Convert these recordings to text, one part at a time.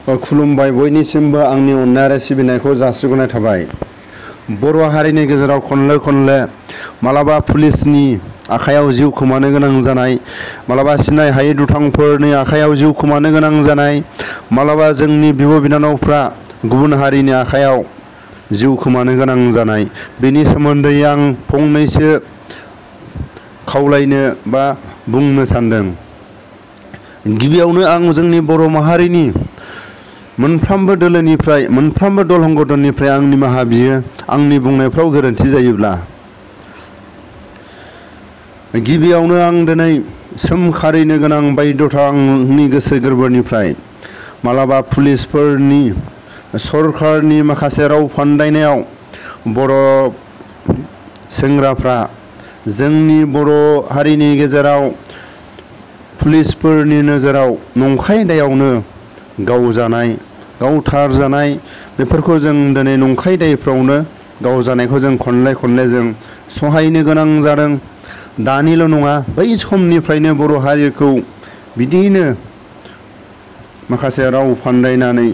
खुलुमबाय बयनिसिमबो आंनि अननाय आरो सिबिनायखौ जासिहरनाय थाबाय। बर' हारिनि गेजेराव खनले मालाबा पुलिसनि आखायाव जिउ खोमानो गोनां जानाय, मालाबा सिनाय हायै दुथांफोरनि आखायाव जिउ खोमानो गोनां जानाय, मालाबा जोंनि बिब' बिनानावफ्रा गुबुन हारिनि आखायाव जिउ खोमानो गोनां जानाय, बेनि सोमोन्दै आं फंनैसो खावलायनो बा बुंनो सानदों। गिबियावनो आं जोंनि बर' माहारिनि मोनफ्रोमबो दोलोनिफ्राय, मोनफ्रोमबो दल संगठननिफ्राय आं निमाहा बियो आंनि बुंनायफ्राव गोरोन्थि जायोब्ला। गिबियावनो आं दिनै सोमखारिनो गोनां बायध'था आंनि गोसो गोरबोनिफ्राय मालाबा पुलिसफोरनि सरखारनि माखासे राव फान्दायनायाव बर' सेंग्राफ्रा जोंनि बर' हारिनि गेजेराव पुलिसफोरनि नोजोराव नंखाय दायावनो गावजानाय, गावथारजानाय, बेफोरखौ जों दिनै नंखाय दायफ्रावनो गावजानायखौ जों खनले जों सहायनो गोनां जादों। दानिल' नङा, बै समनिफ्रायनो बर' हारिखौ बिदिनो माखासे राव फान्दायनानै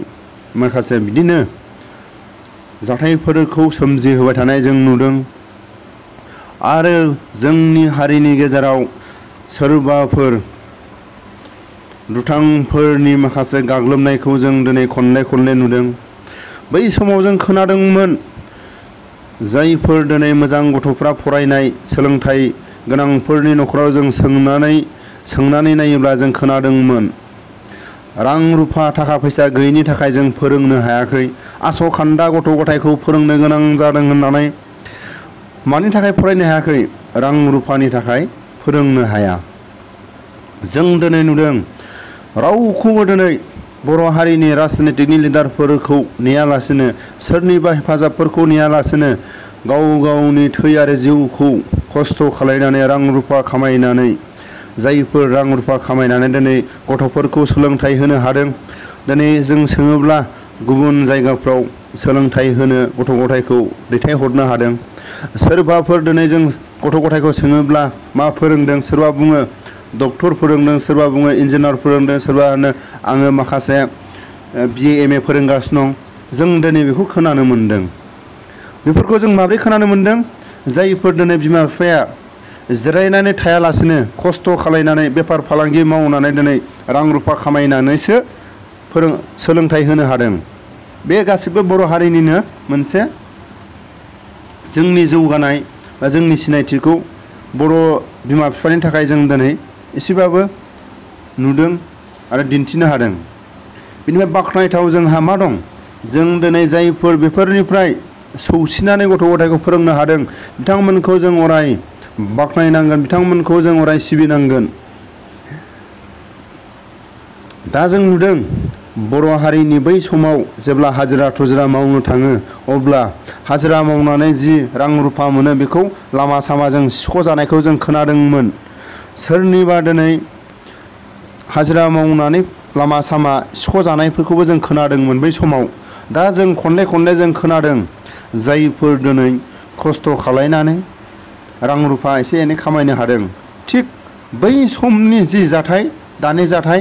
माखासे बिदिनो जाथायफोरखौ सोमजिहोबाय थानाय जों नुदों। आरो जोंनि हारिनि गेजेराव सोरबाफोर दुथांफोरनि माखासे गाग्लोबनायखौ जों दिनै खनले नुदों। बै समाव जों खोनादोंमोन, जायफोर दिनै मोजां गथ'फ्रा फरायनाय सोलोंथाइ गोनांफोरनि न'खराव जों सोंनानै नायोब्ला जों खोनादोंमोन, रां रुफा थाखा फैसा गैयिनि थाखाय जों फोरोंनो हायाखै, आस'खान्दा गथ' गथायखौ फोरोंनो गोनां जादों होननानै। मानि थाखाय फरायनो हायाखै? रां रुफानि थाखाय फोरोंनो हाया। जों दिनै नुदों, रावखौबो दिनै बर' हारिनि राजनितिकनि लिडारफोरखौ नेयालासिनो, सोरनिबा हेफाजाबफोरखौ नेयालासिनो गावनि थै आरो जिउखौ खस्थ' खालायनानै रां रुफा खामायनानै, जायफोर रां रुफा खामायनानै दिनै गथ'फोरखौ सोलोंथाइ होनो हादों। दिनै जों सोङोब्ला गुबुन जायगाफ्राव सोलोंथाइ होनो गथ' गथायखौ दैथायहरनो हादों। सोरबाफोर दिनै जों गथ' गथायखौ सोङोब्ला मा फोरोंदों? सोरबा बुङो डक्टर फोरोंदों, सोरबा बुङो इन्जिनियार फोरोंदों, सोरबा होनो आङो माखासे BA MA फोरोंगासिनो दं। जों दिनै बेखौ खोनानो मोन्दों। बेफोरखौ जों माब्रै खोनानो मोन्दों? जायफोर दिनै बिमा बिफाया जिरायनानै थायालासिनो खस्थ' खालायनानै बेफार फालांगि मावनानै दिनै रां रुफा खामायनानैसो सोलोंथाइ होनो हादों। बे गासिबो बर' हारिनिनो मोनसे जोंनि जौगानाय बा जोंनि सिनायथिखौ बर' बिमा बिफानि थाखाय जों दिनै एसेबाबो नुदों आरो दिन्थिनो हादों। बेनिफ्राय बाख्नायथाव जोंहा मा दं? जों दिनै जायफोर बेफोरनिफ्राय सौसिनानै गथ' गथायखौ फोरोंनो हादों, बिथांमोनखौ जों अराय बाख्नायनांगोन, बिथांमोनखौ जों अराय सिबिनांगोन। दा जों नुदों, बर' हारिनि बै समाव जेब्ला हाजिरा थुजिरा मावनो थाङो, अब्ला हाजिरा मावनानै जि रां रुफा मोनो बेखौ लामा सामाजों सिख'जानायखौ जों खोनादोंमोन। सोरनिबा दिनै हाजिरा मावनानै लामा सामा सिख'जानायफोरखौबो जों खोनादोंमोन बै समाव। दा जों खनले जों खोनादों, जायफोर दिनै खस्थ' खालायनानै रां रुफा एसे एनै खामायनो हादों, थिग बै समनि जि जाथाय, दानि जाथाय,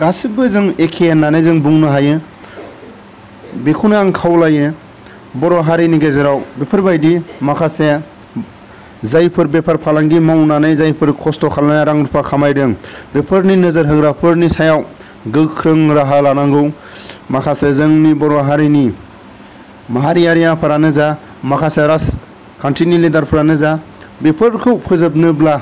गासिबो जों एखे होननानै जों बुंनो हायो। बेखौनो आं खावलायो, बर' हारिनि गेजेराव बेफोरबायदि माखासे जायफोर बेफार फालांगि मावनानै जायफोर खस्थ' खालामनानै रां रुफा खामायदों, बेफोरनि नोजोर होग्राफोरनि सायाव गोख्रों राहा लानांगौ। माखासे जोंनि बर' हारिनि माहारियारि आफादानो जा, माखासे राजखान्थिनि लिडारफोरानो जा, बेफोरखौ फोजोबनोब्ला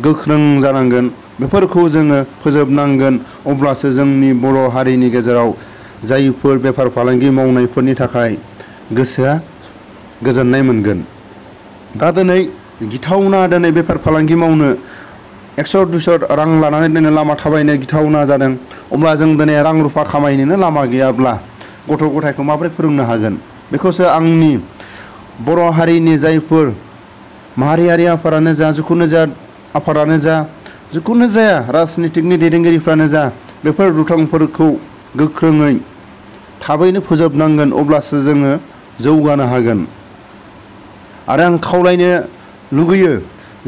गोख्रों जानांगोन, बेफोरखौ जोङो फोजोबनांगोन। अब्लासो जोंनि बर' हारिनि गेजेराव जायफोर बेफार फालांगि मावनायफोरनि थाखाय गोसोआ गोजोननाय मोनगोन। दा दिनै गिथावना, दिनै बेफार फालांगि मावनो 100-200 रां लानानै दिनै लामा थाबायनो गिथावना जादों। अब्ला जों दिनै रां रुफा खामायनोनो लामा गैयाब्ला गथ' गथायखौ माबोरै फोरोंनो हागोन? बेखौसो आंनि बर' हारिनि जायफोर माहारियारि आफादानो जा, जिखुनु जा आफादानो जा, जिखुनु जाया राजनितिकनि दैदेनगिरिफ्रानो जा, बेफोर दुथांफोरखौ गोख्रोङै थाबैनो फोजोबनांगोन। अब्लासो जोङो जौगानो हागोन। आरो आं खावलायनो लुगैयो,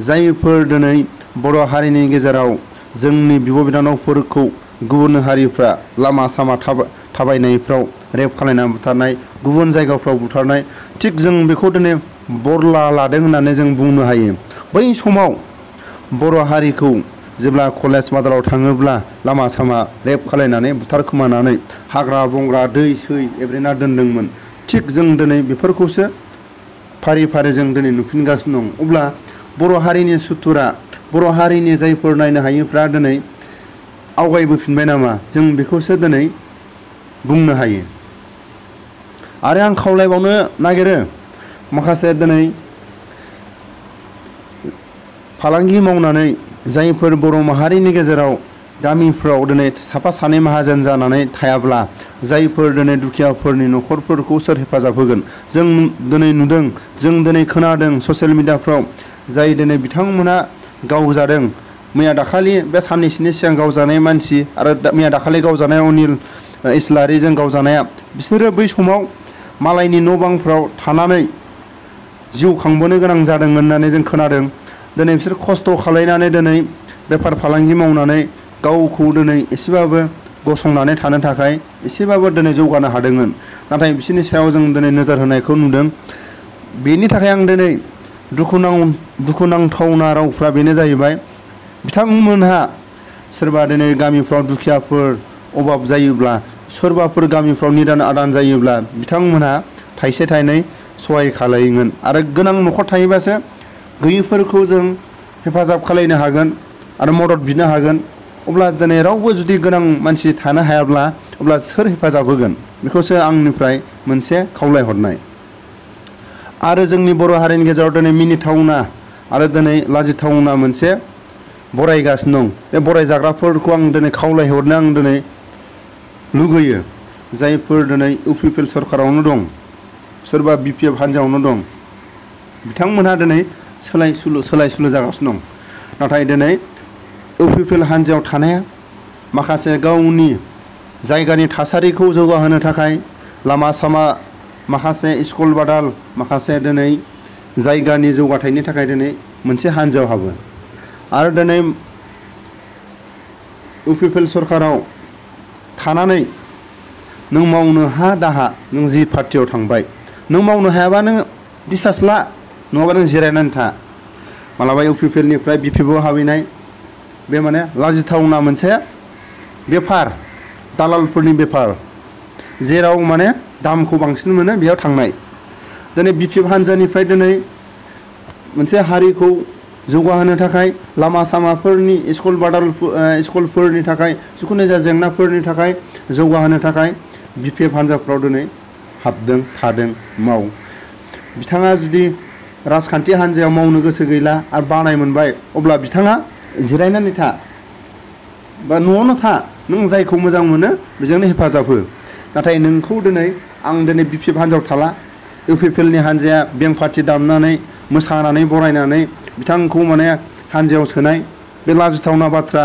जायफोर दिनै बर' हारिनि गेजेराव जोंनि बिब' बिनानावफोरखौ गुबुन हारिफ्रा लामा सामा थाबायनायफ्राव रेप खालायनानै बुथारनाय, गुबुन जायगाफ्राव बुथारनाय, थिग जों बेखौ दिनै बरला लादों होननानै जों बुंनो हायो। बै समाव बर' हारिखौ जेब्ला कलेज बाजाराव थाङोब्ला लामा सामा रेप खालायनानै बुथारखोमानानै हाग्रा बंग्रा दै सै एब्रेना दोनदोंमोन। थिग जों दिनै बेफोरखौसो फारि फारि जों दिनै नुफिनगासिनो दं। अब्ला बर' हारिनि सुथुरा, बर' हारिनि जायफोर नायनो हायैफ्रा दिनै आवगायबोफिनबाय नामा, जों बेखौसो दिनै बुंनो हायो। आरो आं खावलायबावनो नागिरो, माखासे दिनै फालांगि मावनानै जायफोर बर' माहारिनि गेजेराव गामिफ्राव दिनै साफा सानै माहाजोन जानानै थायाब्ला, जायफोर दिनै दुखियाफोरनि न'खरफोरखौ सोर हेफाजाब होगोन? जों दिनै नुदों, जों दिनै खोनादों ससियेल मिडियाफ्राव, जाय दिनै बिथांमोना गावजादों। मैया दाखालि बे साननैसोनि सिगां गावजानाय मानसि आरो मैया दाखालि गावजानाय अनिल इस्लारिजों गावजानाया, बिसोरो बै समाव मालायनि न' बांफ्राव थानानै जिउ खांबोनो गोनां जादों होननानै जों खोनादों। दिनै बिसोर खस्थ' खालायनानै दिनै बेफार फालांगि मावनानै गावखौ दिनै एसेबाबो गसंनानै थानो थाखाय एसेबाबो दिनै जौगानो हादोंमोन। नाथाय बिसोरनि सायाव जों दिनै नोजोर होनायखौ नुदों। बेनि थाखाय आं दिनै दुखुनांथावना रावफ्रा बेनो जाहैबाय, बिथांमोनहा सोरबा दिनै गामिफ्राव दुखियाफोर अभाब जायोब्ला, सोरबाफोर गामिफ्राव निदान आदान जायोब्ला बिथांमोनहा थाइसे थाइनै सहाय खालायोमोन। आरो गोनां न'खर थायोबासो गैयैफोरखौ जों हेफाजाब खालायनो हागोन आरो मदद बिनो हागोन। अब्ला दिनै रावबो जुदि गोनां मानसि थानो हायाब्ला अब्ला सोर हेफाजाब होगोन? बेखौसो आंनिफ्राय मोनसे खावलायहरनाय। आरो जोंनि बर' हारिनि गेजेराव दिनै मिनिथावना आरो दिनै लाजिथावना मोनसे बरायगासिनो दं। बे बरायजाग्राफोरखौ आं दिनै खावलायहरनो आं दिनै लुगैयो। जायफोर दिनै इउपिपिएल सरकारावनो दं, सोरबा बिपिएफ हान्जायावनो दं, बिथांमोनहा दिनै सोलाय सोलु जागासिनो दं। नाथाय दिनै इउपिपिएल हान्जायाव थानाया माखासे गावनि जायगानि थासारिखौ जौगाहोनो थाखाय लामा सामा, माखासे स्कुल बादाल, माखासे दिनै जायगानि जौगाथायनि थाखाय दिनै मोनसे हान्जायाव हाबो। आरो दिनै इउपिपिएल सरकाराव थानानै नों मावनो हा दाहा, नों जि पार्टियाव थांबाय, नों मावनो हायाबा नों डिसार्ज ला, नङाबा नों जिरायनानै था। मालाबा इउपिपिएलनिफ्राय बिपिएफआव हाबहैनाय, बे माने लाजिथावना मोनसे बेफार, दालालफोरनि बेफार, जेराव माने दामखौ बांसिन मोनो बेयाव थांनाय। दिनै बिपिएफ हान्जानिफ्राय दिनै मोनसे हारिखौ जौगाहोनो थाखाय लामा सामाफोरनि स्कुलफोरनि थाखाय, जिखुनु जाया जेंनाफोरनि थाखाय जौगाहोनो थाखाय बिपिएफ हान्जाफ्राव दिनै हाबदों, थादों, माव। बिथाङा जुदि राजखान्थि हान्जायाव मावनो गोसो गैला आरो बानाय मोनबाय, अब्ला बिथाङा जिरायनानै था बा न'आवनो था, नों जायखौ मोजां मोनो बेजोंनो हेफाजाब हो। नाथाय नोंखौ दिनै आं दिनै बिपिएफ हान्जायाव थाला, इउपिपिएलनि हान्जाया बेंक पार्टि दामनानै मोसानानै बरायनानै बिथांखौ माने हान्जायाव सोनाय, बे लाजिथावना बाथ्रा।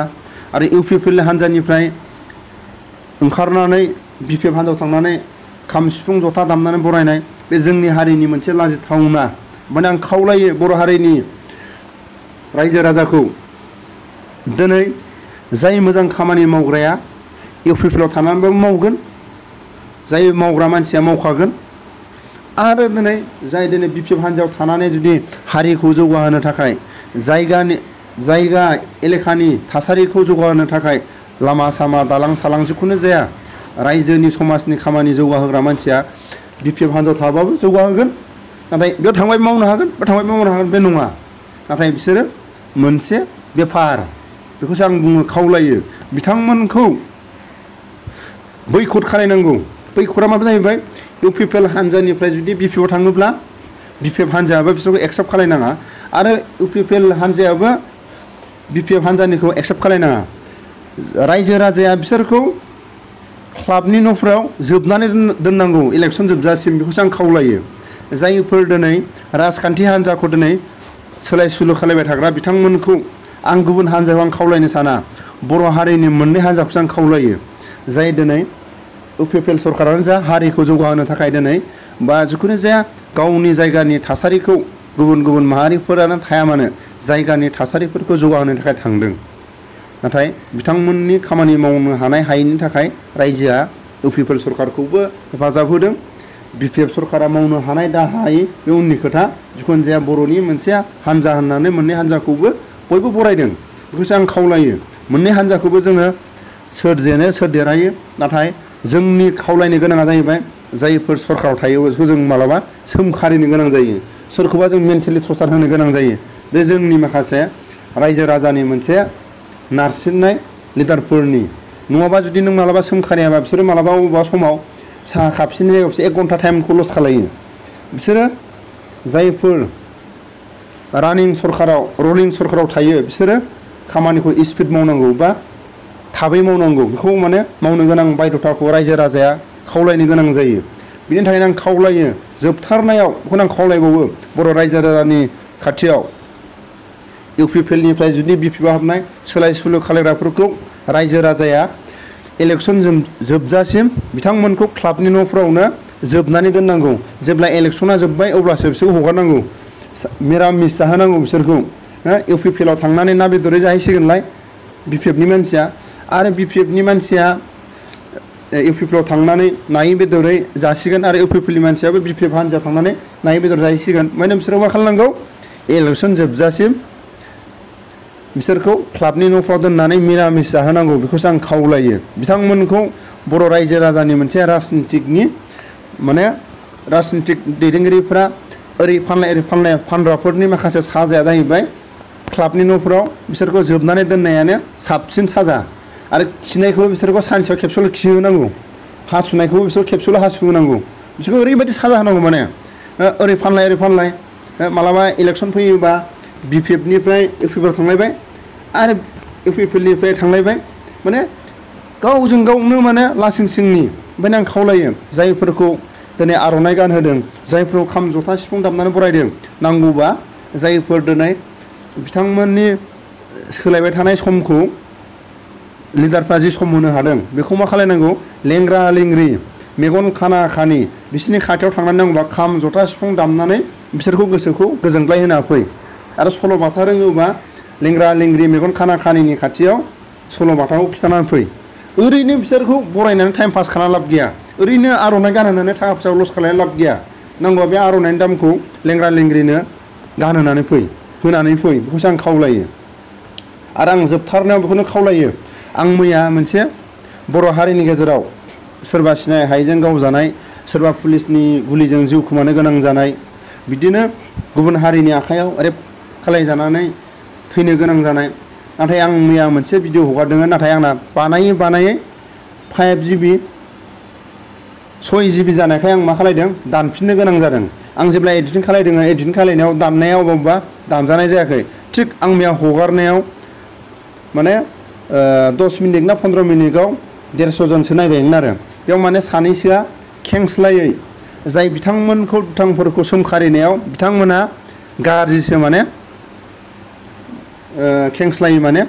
आरो इउपिपिएलनि हान्जानिफ्राय ओंखारनानै बिपिएफ हान्जायाव थांनानै खाम सिफुं जथा दामनानै बरायनाय, बे जोंनि हारिनि मोनसे लाजिथावना। माने आं खावलायो बर' हारिनि रायजो राजाखौ, दिनै जाय मोजां खामानि मावग्राया इउपिपिएलआव थानानैबाबो मावगोन, जाय मावग्रा मानसिया मावखागोन। आरो दिनै जाय दिनै बिपिएफ हान्जायाव थानानै जुदि हारिखौ जौगाहोनो थाखाय, जायगा एलेखानि थासारिखौ जौगाहोनो थाखाय लामा सामा दालां सालां जिखुनु जाया रायजोनि समाजनि खामानि जौगाहोग्रा मानसिया बिपिएफ हान्जायाव थाबाबो जौगाहोगोन। नाथाय बेयाव थांबाय मावनो हागोन, बेयाव थांबाय मावनो हागोन, बे नङा। नाथाय बिसोरो मोनसे बेफार, बेखौसो आं बुङो, खावलायो बिथांमोनखौ बैकट खालायनांगौ। बैकटआ माबा जाहैबाय, इउपिपिएल हान्जानिफ्राय जुदि बिपिएफआव थाङोब्ला बिपिएफ हान्जायाबो बिसोरखौ एक्सेप्ट खालायनाङा आरो इउपिपिएल हान्जायाबो बिपिएफ हान्जानिखौ एक्सेप्ट खालायनाङा। रायजो राजाया बिसोरखौ क्लाबनि न'फ्राव जोबनानै दोननांगौ इलेक्सन जोबजासिम, बेखौसो आं खावलायो। जायफोर दिनै राजखान्थि हान्जाखौ दिनै सोलाय सोलु खालायबाय थाग्रा बिथांमोनखौ आं गुबुन हान्जायाव आं खावलायनो साना, बर' हारिनि मोननै हान्जाखौसो आं खावलायो। जाय दिनै इउपिपिएल सरकारानो जा हारिखौ जौगाहोनो थाखाय दिनै बा जिखुनु जाया गावनि जायगानि थासारिखौ, गुबुन गुबुन माहारिफोरानो थाया मानो जायगानि थासारिफोरखौ जौगाहोनो थाखाय थांदों। नाथाय बिथांमोननि खामानि मावनो हानाय हायैनि थाखाय रायजोआ इउपिपिएल सरकारखौबो हेफाजाब होदों। बिपिएफ सरकारा मावनो हानाय दा हायै बे उननि खोथा। जिखुनु जाया बर'नि मोनसे हान्जा होननानै मोननै हान्जाखौबो बयबो बरायदों। बेखौसो आं खावलायो। मोननै हान्जाखौबो जोङो सोर जेनो सोर देरहायो, नाथाय जोंनि खावलायनो गोनाङा जाहैबाय जायफोर सरकाराव थायो बेखौ जों मालाबा सोमखारिनो गोनां जायो, सोरखौबा जों मेन्टेलि टर्चार होनो गोनां जायो। बे जोंनि माखासे रायजो राजानि मोनसे नारसिननाय लिडारफोरनि। नङाबा जुदि नों मालाबा सोमखारियाबा बिसोरो मालाबा बबेबा समाव साहा कापसेनि जायगायाव बिसोर 1 घन्टा टाइमखौ लस खालायो। बिसोरो जायफोर रानिं सरकाराव रलिं सरकाराव थायो बिसोरो खामानिखौ स्पिड मावनांगौ बा थाबै मावनांगौ, बेखौ माने मावनो गोनां बायध'थाखौ रायजो राजाया खावलायनो गोनां जायो। बिनि थाखायनो आं खावलायो, जोबथारनायाव बेखौनो आं खावलायबावो बर' रायजो राजानि खाथियाव इउपिपिएलनिफ्राय जुदि बिपिएफआव हाबनाय सोलाय सोलु खालायग्राफोरखौ रायजो राजाया इलेक्सन जोबजासिम बिथांमोनखौ क्लाबनि न'फोरावनो जोबनानै दोननांगौ। जेब्ला इलेक्सना जोब्बाय अब्लासो बिसोरखौ हगारनांगौ, मिरामिस जाहोनांगौ बिसोरखौ। इउपिपिएलआव थांनानै ना बेदरै जाहैसिगोनलाय बिपिएफनि मानसिया, आरो बिपिएफनि मानसिया इउपिपिएलआव थांनानै नायै बेदरै जासिगोन, आरो इउपिपिएलनि मानसियाबो बिपिएफ हान्जायाव थांनानै नायै बेदर जाहैसिगोन। ओमफ्राय बिसोरो मा खालामनांगौ, इलेक्सन जोबजासिम बिसोरखौ क्लाबनि न'फ्राव दोननानै मिरामिस जाहोनांगौ। बेखौसो आं खावलायो। बिथांमोनखौ बर' रायजो राजानि मोनसे राजनितिकनि माने राजनितिक दैदेनगिरिफ्रा ओरै फानलाय ओरै फानलाय फानग्राफोरनि माखासे साजाया जाहैबाय क्लाबनि न'फोराव बिसोरखौ जोबनानै दोननायानो साबसिन साजा। आरो खिनायखौबो बिसोरखौ सानसेयाव खेबसेल' खिहोनांगौ, हासुनायखौबो बिसोर खेबसेल' हासुहोनांगौ। बिसोरखौ ओरैबायदि साजा होनांगौ माने ओरै फानलाय ओरै फानलाय। मालाबा इलेक्सन फैयोबा बिपिएफनिफ्राय इउपिपिएलआव थांलायबाय आरो इउपिपिएलनिफ्राय थांलायबाय, माने गावजों गावनो माने लासिं सिंनि। ओंखायनो आं खावलायो जायफोरखौ दिनै आर'नाइ गानहोदों, जायफोरखौ खाम जथा सिफुं दामनानै बरायदों, नांगौबा जायफोर दिनै बिथांमोननि सोलायबाय थानाय समखौ लिडारफ्रा जि सम होनो हादों बेखौ मा खालायनांगौ, लेंग्रा लेंग्रि मेगन खाना खानि बिसोरनि खाथियाव थांनानै नांगौबा खाम जथा सिफुं दामनानै बिसोरखौ गोसोखौ गोजोनग्लाय होना फै। आरो सल'बाथा रोङोबा लेंग्रा लेंग्रि मेगन खाना खानिनि खाथियाव सल'बाथाखौ खिन्थानानै फै। ओरैनो बिसोरखौ बरायनानै टाइम पास खालामनो लाब गैया, ओरैनो आर'नाइ गानहोनानै थाखा फैसा लस खालामनो लाब गैया। नांगौबा बे आर'नाइनि दामखौ लेंग्रा लेंग्रिनो गानहोनानै फै, होनानै फै। बेखौसो आं खावलायो। आरो आं जोबथारनायाव बेखौनो खावलायो, आं मैया मोनसे बर' हारिनि गेजेराव सोरबा सिनाय हायैजों गावजानाय, सोरबा पुलिसनि गुलिजों जिउ खोमानो गोनां जानाय, बिदिनो गुबुन हारिनि आखायाव रेप खालायजानानै थैनो गोनां जानाय। नाथाय आं मैया मोनसे भिडिअ हगारदों, नाथाय आंना बानायै 5 GB 6 GB जानायखाय आं मा खालायदों, दानफिननो गोनां जादों। आं जेब्ला एडिटिं खालायदों, एडिटिं खालायनायाव दाननाया अबेबा दानजानाय जायाखै। थिग आं मैया हगारनायाव माने 10 मिनिट ना 15 मिनिटआव 150 जनसो नायबायमोन आरो। बेयाव माने सानैसोआ खेंस्लायै जाय बिथांमोनखौ दुथांफोरखौ सोमखारिनायाव बिथांमोना गाज्रिसो माने खेंस्लायै माने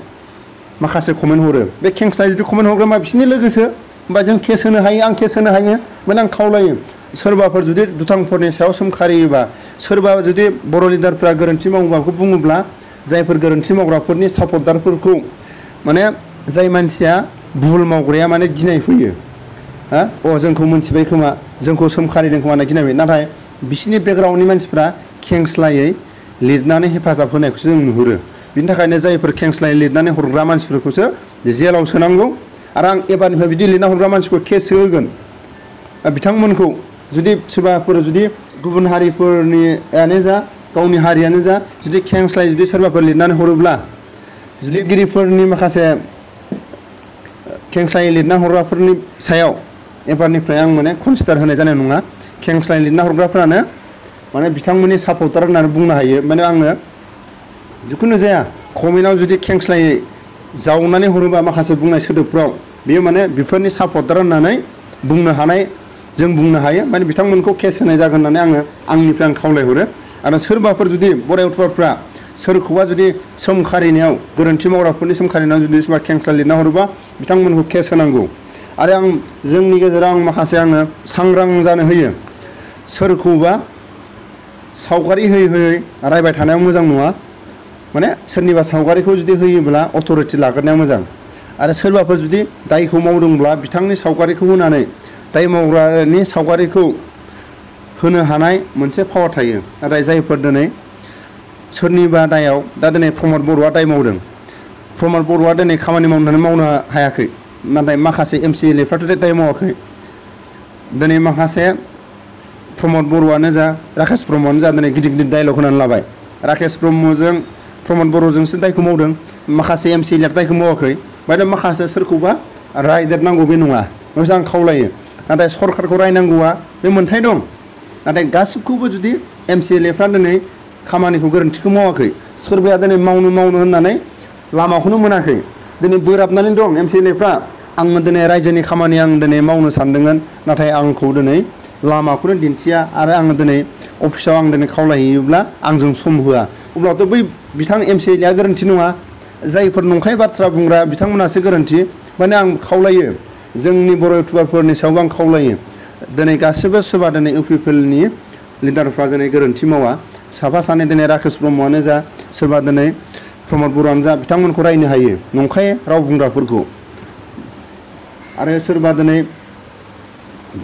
माखासे कमेन्ट हरो। बे खेंस्लायै जुदि कमेन्ट हरग्रा मा बिसोरनि लोगोसो, होमबा जों केस होनो हायो, आं केस होनो हायो। माने आं खावलायो सोरबाफोर जुदि दुथांफोरनि सायाव सोमखारियोबा, सोरबा जुदि बर' लिडारफ्रा गोरोन्थि मावोबा बेखौ बुङोब्ला जायफोर गोरोन्थि मावग्राफोरनि सापर्टारफोरखौ माने जाय मानसिया भुल मावग्राया माने गिनाय फैयो, जोंखौ मोनथिबाय खोमा, जोंखौ सोमखारिदों खोमा होनना गिनाय फैयो। नाथाय बिसोरनि बेकग्राउन्डनि मानसिफ्रा खेंस्लायै लिरनानै हेफाजाब होनायखौसो जों नुहुरो। बिनि थाखायनो जायफोर खेंस्लायै लिरनानै हरग्रा मानसिफोरखौसो जेलाव सोनांगौ। आरो आं एबारनिफ्राय बिदि लिरना हरग्रा मानसिखौ केस होगोन। बिथांमोनखौ जुदि सोरबाफोर जुदि गुबुन हारिफोरनियानो जा गावनि हारियानो जा जुदि खेंस्लायै जुदि सोरबाफोर लिरनानै हरोब्ला, लिरगिरिफोरनि माखासे खेंस्लायै लिरना हरग्राफोरनि सायाव एबारनिफ्राय आं माने कनसिडार होनाय जानाय नङा। खेंस्लायै लिरना हरग्राफ्रानो माने बिथांमोननि सापर्टार होननानै बुंनो हायो। माने आङो जिखुनु जाया कमेन्टआव जुदि खेंस्लायै जावनानै हरोबा माखासे बुंनाय सोदोबफ्राव बेयो माने बेफोरनि सापर्टार होननानै बुंनो हानाय, जों बुंनो हायो। माने बिथांमोनखौ केस होनाय जागोन होननानै आंनिफ्राय आं खावलायहरो। आरो सोरबाफोर जुदि बर' इउटुबारफ्रा सोरखौबा जुदि सोमखारिनायाव गोरोन्थि मावग्राफोरनि सोमखारिनायाव जुदि सोरबा खेंस्ला लिरना हरोबा बिथांमोनखौ केस होनांगौ। आरो आं जोंनि गेजेराव माखासे आङो सांग्रां जानो होयो, सोरखौबा सावगारि होयै होयै रायबाय थानायाव मोजां नङा। माने सोरनिबा सावगारिखौ जुदि होयोब्ला अथ'रिटि लाग्रोनाया मोजां आरो सोरबाफोर जुदि दायखौ मावदोंब्ला बिथांनि सावगारिखौ होनानै दाय मावग्रानि सावगारिखौ होनो हानाय मोनसे पावार थायो। नाथाय जायफोर दिनै सोरनिबा दायाव दा दिनै प्रमद बर'आ दाय मावदों, प्रमद बर'आ दिनै खामानि मावनानै मावनो हायाखै, नाथाय माखासे MCLAफ्राथ' दाय मावाखै। दिनै माखासे प्रमद बर'आनो जा राकेश ब्रह्मआनो जा दिनै गिदिर गिदिर डायलग होनानै लाबाय। राकेश ब्रह्मजों प्रमद बर'जोंसो दायखौ मावदों, माखासे MCLA दायखौ मावाखै। ओमफ्राय माखासे सोरखौबा रायदेरनांगौ बे नङा, बेखौसो आं खावलायो। नाथाय सरकारखौ रायनांगौआ बे मोन्थाय दं। नाथाय गासिबखौबो जुदि MCLAफ्रा दिनै खामानिखौ गोरोन्थिखौ मावाखै, सोरबाया दिनै मावनो होननानै लामाखौनो मोनाखै, दिनै बोराबनानै दं MCLAफ्रा। आङो दिनै रायजोनि खामानि आं दिनै मावनो सानदोंमोन, नाथाय आंखौ दिनै लामाखौनो दिन्थिया आरो आङो दिनै अफिसाव आं दिनै खावलायहैयोब्ला आंजों सम होआ, अब्लाथ' बै बिथां MCLAआ गोरोन्थि नङा, जायफोर नंखाय बाथ्रा बुंग्रा बिथांमोनासो गोरोन्थि। माने आं खावलायो, जोंनि बर' इउटुबारफोरनि सायावबो आं खावलायो, दिनै गासिबो सोरबा दिनै UPPLनि लिडारफ्रा दिनै गोरोन्थि मावा। साफा सानै दिनै राकेश ब्रह्मआनो जा सोरबा दिनै प्रमद बर'आनो जा बिथांमोनखौ रायनो हायो नंखाय राव बुंग्राफोरखौ। आरो सोरबा दिनै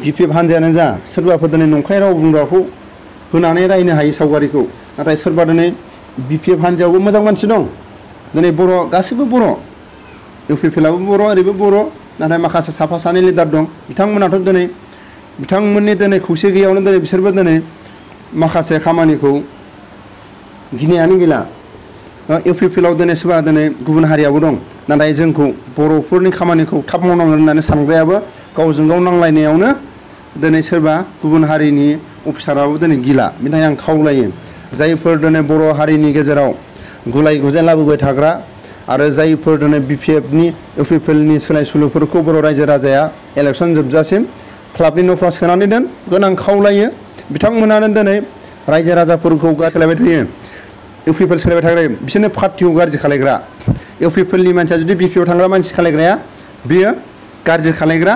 BPF हान्जायानो जा सोरबाफोर दिनै नंखाय राव बुंग्राखौ होनानै रायनो हायो सावगारिखौ। नाथाय सोरबा दिनै BPF हान्जायावबो मोजां मानसि दं, दिनै बर' गासैबो बर', UPPLआबो बर', ओरैबो बर', नाथाय माखासे साफा सानै लिडार दं, बिथांमोनाथ' दिनै बिथांमोननि दिनै खौसे गैयावनो दिनै बिसोरबो दिनै माखासे खामानिखौ गिनायानो गैला। UPPLआव दिनै सोरबा दिनै गुबुन हारियाबो दं, नाथाय जोंखौ बर'फोरनि खामानिखौ थाब मावनांगोन होननानै सानग्रायाबो गावजों गाव नांलायनायावनो दिनै सोरबा गुबुन हारिनि अफिसाराबो दिनै गिला। बेनि थाखाय आं खावलायो, जायफोर दिनै बर' हारिनि गेजेराव गुलाय गुजाय लाबोबाय थाग्रा आरो जायफोर दिनै BPFनि UPPLनि सोलाय सोलुफोरखौ बर' रायजो राजाया इलेक्सन जोबजासिम क्लाबनि न'फ्राव सोनानै दोन गोनां खावलायो। बिथांमोनानो दिनै रायजो राजाफोरखौ सोलायबाय थायो, UPPL सोलायबाय थाग्रा, बिसोरनो पार्टिखौ गाज्रि खालायग्रा। UPPLनि मानसिया जुदि BPF थांग्रा मानसि खालायग्राया बेयो गाज्रि खालायग्रा,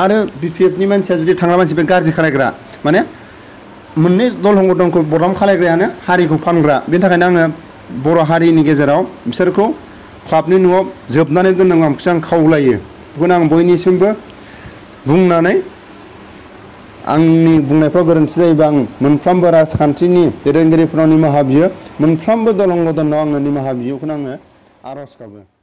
आरो BPFनि मानसिया जुदि थांग्रा मानसि बे गाज्रि खालायग्रा। माने मोननै दलहंग दंखौ बदनाम खालायग्रायानो हारिखौ फानग्रा। बेनि थाखायनो आङो बर' हारिनि गेजेराव बिसोरखौ क्लाबनि न'आव जोबनानै दोननांगौ आं खावलायो। बेखौनो आं बयनिसिमबो बुंनानै आंनि बुंनायफ्राव गोरोन्थि जायोबा आं मोनफ्रोमबो राजखान्थिनि दैदेनगिरिफोरनाव निमाहा बियो, मोनफ्रोमबो दलंग दलनाव आङो निमाहा बियो, बेखौनो आङो आर'ज गाबो।